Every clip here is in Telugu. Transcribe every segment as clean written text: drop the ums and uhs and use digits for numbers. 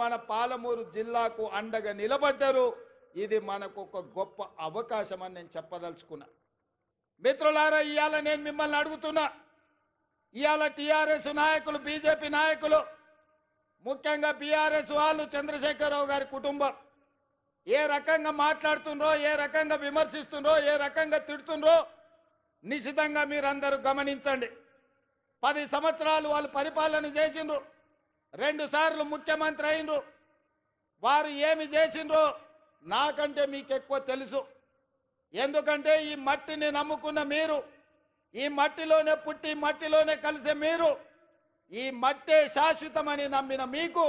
మన పాలమూరు జిల్లాకు అండగా నిలబడ్డారు. ఇది మనకు ఒక గొప్ప అవకాశం అని నేను చెప్పదలుచుకున్నా. మిత్రులారా, ఇవాళ నేను మిమ్మల్ని అడుగుతున్నా, ఇవాళ టీఆర్ఎస్ నాయకులు, బీజేపీ నాయకులు, ముఖ్యంగా బీఆర్ఎస్ వాళ్ళు, చంద్రశేఖరరావు గారి కుటుంబం ఏ రకంగా మాట్లాడుతుండ్రో, ఏ రకంగా విమర్శిస్తుండ్రో, ఏ రకంగా తిడుతుండ్రో నిశితంగా మీరందరూ గమనించండి. 10 సంవత్సరాలు వాళ్ళు పరిపాలన చేసిండ్రు, 2 సార్లు ముఖ్యమంత్రి అయినరు. వారు ఏమి చేసిండ్రో నాకంటే మీకు ఎక్కువ తెలుసు. ఎందుకంటే ఈ మట్టిని నమ్ముకున్న మీరు, ఈ మట్టిలోనే పుట్టి మట్టిలోనే కలిసే మీరు, ఈ మట్టే శాశ్వతమని నమ్మిన మీకు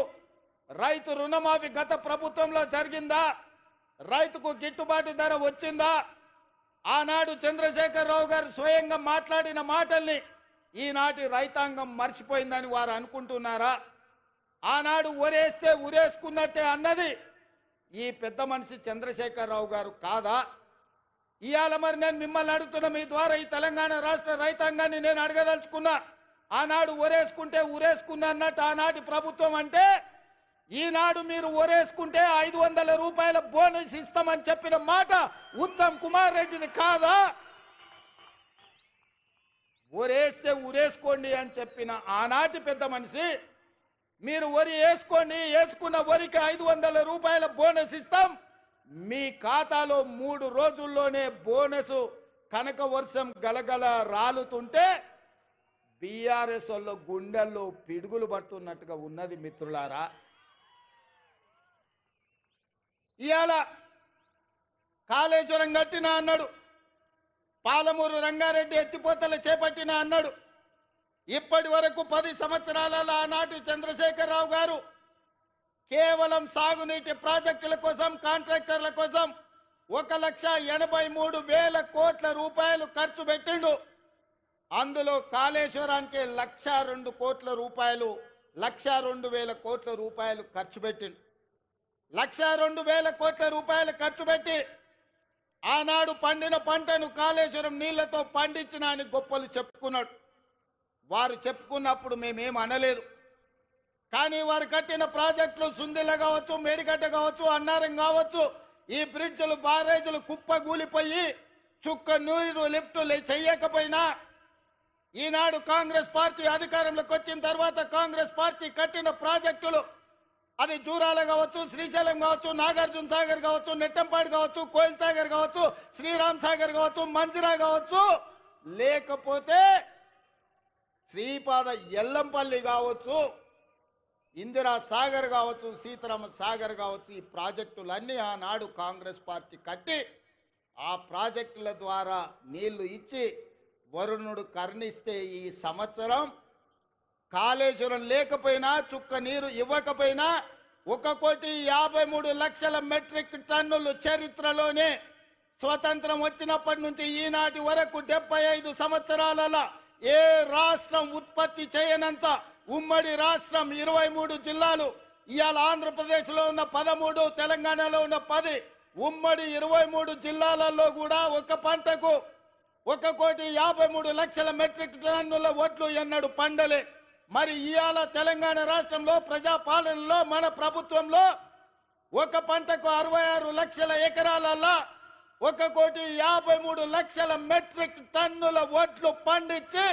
రైతు రుణమాఫీ గత ప్రభుత్వంలో జరిగిందా? రైతుకు గిట్టుబాటు ధర వచ్చిందా? ఆనాడు చంద్రశేఖరరావు గారు స్వయంగా మాట్లాడిన మాటల్ని ఈనాటి రైతాంగం మర్చిపోయిందని వారు అనుకుంటున్నారా? ఆనాడు ఒరేస్తే ఉరేసుకున్నట్టే అన్నది ఈ పెద్ద మనిషి చంద్రశేఖరరావు గారు కాదా? ఇవాళ మరి నేను మిమ్మల్ని అడుగుతున్న, మీ ద్వారా ఈ తెలంగాణ రాష్ట్ర రైతాంగాన్ని నేను అడగదలుచుకున్నా. ఆనాడు ఒరేసుకుంటే ఉరేసుకున్నా అన్నట్టు ఆనాటి ప్రభుత్వం అంటే, ఈనాడు మీరు ఒరేసుకుంటే 500 రూపాయల బోనస్ ఇస్తామని చెప్పిన మాట ఉత్తమ్ కుమార్ రెడ్డిది కాదా? ఒరేస్తే ఉరేసుకోండి అని చెప్పిన ఆనాటి పెద్ద మనిషి, మీరు వరి వేసుకోండి, వేసుకున్న వరికి 500 రూపాయల బోనస్ ఇస్తాం, మీ ఖాతాలో 3 రోజుల్లోనే బోనస్ కనక వర్షం గలగల రాలుతుంటే బీఆర్ఎస్ వాళ్ళ గుండెల్లో పిడుగులు పడుతున్నట్టుగా ఉన్నది. మిత్రులారా, ఇవాళ కాళేశ్వరం కట్టినా అన్నాడు, పాలమూరు రంగారెడ్డి ఎత్తిపోతలు చేపట్టినా అన్నాడు. ఇప్పటి వరకు 10 సంవత్సరాలలో ఆనాటి చంద్రశేఖరరావు గారు కేవలం సాగునీటి ప్రాజెక్టుల కోసం, కాంట్రాక్టర్ల కోసం 1,83,000 కోట్ల రూపాయలు ఖర్చు పెట్టిండు. అందులో కాళేశ్వరానికి 1,02 కోట్ల రూపాయలు, 1,02,000 కోట్ల రూపాయలు ఖర్చు పెట్టిండు. 1,02,000 కోట్ల రూపాయలు ఖర్చు పెట్టి ఆనాడు పండిన పంటను కాళేశ్వరం నీళ్లతో పండించిన అని గొప్పలు చెప్పుకున్నాడు. వారు చెప్పుకున్నప్పుడు మేమేం అనలేదు. కానీ వారు కట్టిన ప్రాజెక్టులు సుందిల్ల కావచ్చు, మేడిగడ్డ కావచ్చు, అన్నారం కావచ్చు, ఈ బ్రిడ్జ్లు, బారేజీలు కుప్పగూలిపోయి చుక్క నీరు లిఫ్టులు చేయకపోయినా, ఈనాడు కాంగ్రెస్ పార్టీ అధికారంలోకి వచ్చిన తర్వాత కాంగ్రెస్ పార్టీ కట్టిన ప్రాజెక్టులు, అది జూరాల కావచ్చు, శ్రీశైలం కావచ్చు, నాగార్జున సాగర్ కావచ్చు, నెట్టంపాడు కావచ్చు, కోయిల్ సాగర్ కావచ్చు, శ్రీరామ్ సాగర్ కావచ్చు, మంజిరా కావచ్చు, లేకపోతే శ్రీపాద ఎల్లంపల్లి కావచ్చు, ఇందిరా సాగర్ కావచ్చు, సీతారామ సాగర్ కావచ్చు, ఈ ప్రాజెక్టులన్నీ ఆనాడు కాంగ్రెస్ పార్టీ కట్టి ఆ ప్రాజెక్టుల ద్వారా నీళ్లు ఇచ్చి వరుణుడు కరుణిస్తే ఈ సంవత్సరం కాళేశ్వరం లేకపోయినా, చుక్క నీరు ఇవ్వకపోయినా 1,53,00,000 మెట్రిక్ టన్నులు చరిత్రలోనే స్వతంత్రం వచ్చినప్పటి నుంచి ఈనాటి వరకు 75 సంవత్సరాలలో ఏ రాష్ట్రం ఉత్పత్తి చేయనంత ఉమ్మడి రాష్ట్రం 23 జిల్లాలు. ఇవాళ ఆంధ్రప్రదేశ్లో ఉన్న 13, తెలంగాణలో ఉన్న 10, ఉమ్మడి 23 జిల్లాలలో కూడా ఒక పంటకు 1,53,00,000 మెట్రిక్ టన్నుల వడ్లు ఎన్నడు పండలే. మరి ఇవాళ తెలంగాణ రాష్ట్రంలో ప్రజాపాలనలో మన ప్రభుత్వంలో ఒక పంటకు 66 లక్షల ఎకరాలలో 1,53,00,000 మెట్రిక్ టన్నుల వడ్లు పండించి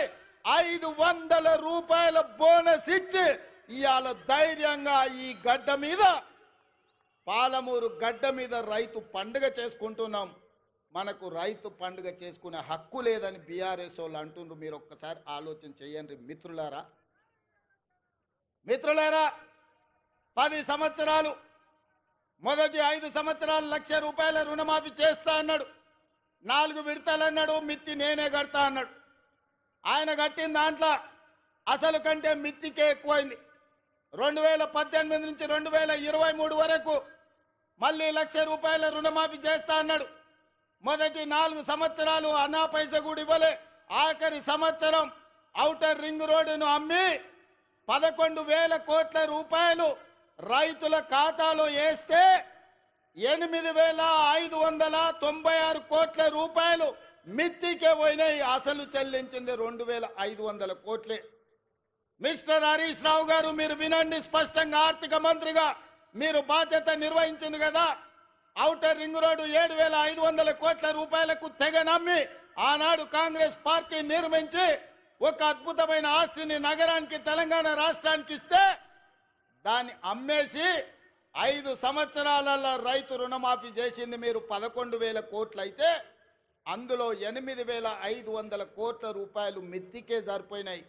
500 రూపాయల బోనస్ ఇచ్చి ఇవాళ ధైర్యంగా ఈ గడ్డ మీద, పాలమూరు గడ్డ మీద రైతు పండుగ చేసుకుంటున్నాం. మనకు రైతు పండుగ చేసుకునే హక్కు లేదని బీఆర్ఎస్ వాళ్ళు అంటుండ్రు. మీరు ఒక్కసారి ఆలోచన చేయండి మిత్రులారా. 10 సంవత్సరాలు, మొదటి 5 సంవత్సరాలు 1,00,000 రూపాయల రుణమాఫీ చేస్తా అన్నాడు. 4 విడతలు అన్నాడు, మిత్తి నేనే కడతా అన్నాడు. ఆయన కట్టిన దాంట్లో అసలు కంటే మిత్తికే ఎక్కువైంది. 2018 నుంచి 2023 వరకు మళ్ళీ 1,00,000 రూపాయల రుణమాఫీ చేస్తా అన్నాడు. మొదటి 4 సంవత్సరాలు అన్నా పైస కూడా ఇవ్వలే. ఆఖరి సంవత్సరం ఔటర్ రింగ్ రోడ్డును అమ్మి 11,000 కోట్ల రూపాయలు రైతుల ఖాతాలో వేస్తే 8,596 కోట్ల రూపాయలు మిత్తికే పోయినాయి. అసలు చెల్లించింది 2,500 కోట్లే. మిస్టర్ హరీష్ రావు గారు, మీరు వినండి స్పష్టంగా. ఆర్థిక మంత్రిగా మీరు బాధ్యత నిర్వహించింది కదా. ఔటర్ రింగ్ రోడ్డు 7,500 కోట్ల రూపాయలకు తెగ నమ్మి ఆనాడు కాంగ్రెస్ పార్టీ నిర్మించి ఒక అద్భుతమైన ఆస్తిని నగరానికి తెలంగాణ రాష్ట్రానికి ఇస్తే దాన్ని అమ్మేసి 5 సంవత్సరాలలో రైతు రుణమాఫీ చేసింది మీరు 11,000 కోట్లు అయితే అందులో 8,500 కోట్ల రూపాయలు మిత్తికే సరిపోయినాయి.